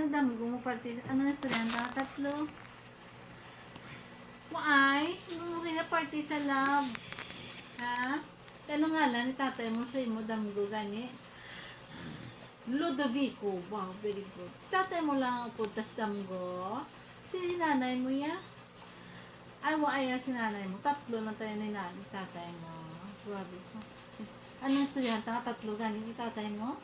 sa dami mo party. Ano na estudyante? Tatlo. Maay, hindi mo party sa lab. Ha? Ano nga lang, ni tatay mo sa imo damgo gani. Ludovico. Wow, very good. Si tatay mo lang ang puntas damgo. Si nanay mo ya? Ay, ay, si nanay mo. Tatlo lang tayo ni nanay, tatay mo. Swabe ko. Anong estudyante? Tatlo gani ni tatay mo?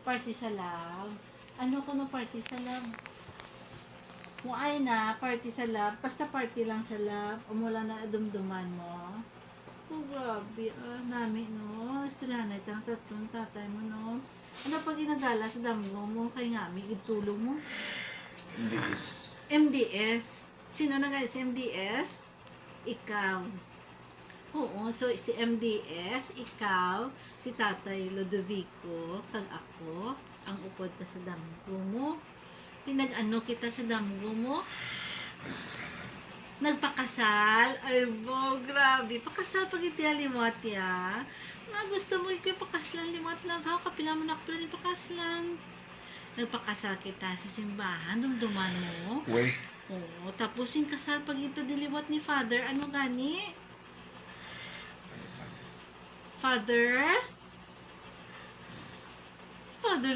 Party sa lab. Ano ko no party sa lab? Ay na, party sa lab. Basta party lang sa lab. Umula na dumduman mo. Oh, grabe. Nami, no? Estudyante, tatlong tatay mo, no? Ano pag ginagala sa damgo mo? Kay ngami, itulong mo? MDS. MDS. Sino na guys? MDS? Ikaw. Oo, so si MDS, ikaw, si Tatay Ludovico, kag ako, ang upod ka sa damgo mo. Tinag-ano kita sa damgo mo? Nagpakasal? Ay bo, grabe. Pakasal pag iti alimot ya. Nga gusto mo ikaw pakaslan limot lang. How kapila mo nakapila ni pakaslan? Nagpakasal kita sa simbahan, dumduman mo. Uy. Oo, tapos yung kasal pag ito diliwat ni Father, ano gani? Father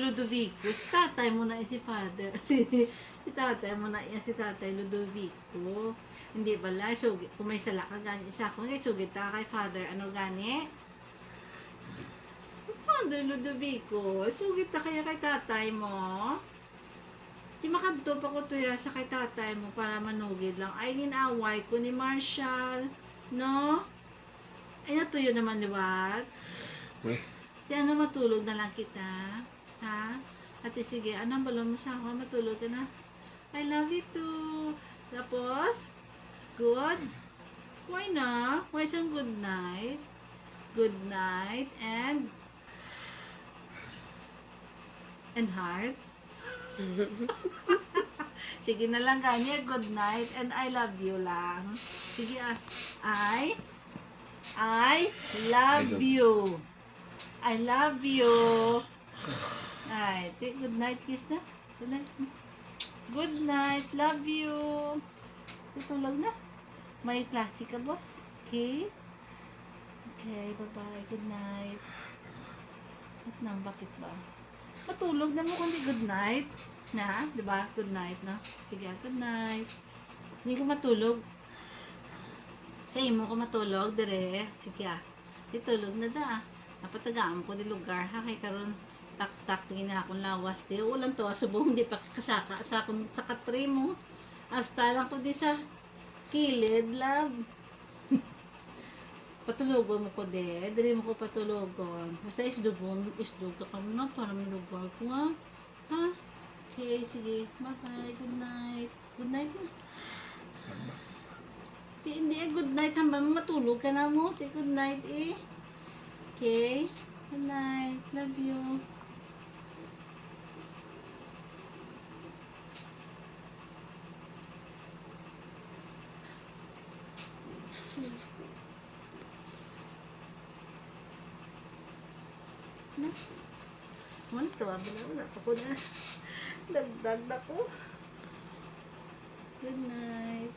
Ludovico, si tatay mo na si Father, si tatay mo na si Tatay Ludovico. Hindi bala, sugit, kung may sala ka gani, isa kung ngay sugit ta kay Father, ano gani? Father Ludovico, sugit ta kaya kay tatay mo. Di makadto pa ko to ya sa kay tatay mo para manugid lang. Ay, ginaway ko ni Marshall, no? Ay, natuyo naman liwat. Uy. Di ano, matulog na lang kita. Ha? Ate, sige, anong balon mo sa ako? Matulog ka na. I love you too. Tapos, good? Why na? Why isang good night? Good night and heart? Sige na lang ganyan. Good night and I love you lang. Sige, I love you. I love you. Ay, good night kiss na. Good night. Good night. Love you. Tutulog na. May klase ka, boss. Okay? Okay, bye-bye. Good night. At nang, bakit ba? Matulog na mo kundi good night. Na, di ba? Good night, no? Sige, good night. Hindi ko matulog. Sa imo ko matulog, dire. Sige, ditulog na da. Napatagaan ko di lugar, ha? Kay karon tak-tak, tingin na akong lawas. Di, ulan to, subong di pa kasaka sa akong sa katri mo. Hasta lang ko di sa kilid, love. Patulogon mo ko de, dire mo ko patulogon. Basta isdug ka na para malugar ko, ha? Ha? Okay, sige. Bye-bye. Good night. Good night na. Hindi, good night. Hambang matulog ka na mo. Good night, eh. Okay? Good night. Love you. Na? Manto, wala pa ko na. Dagdag na ko. Good night.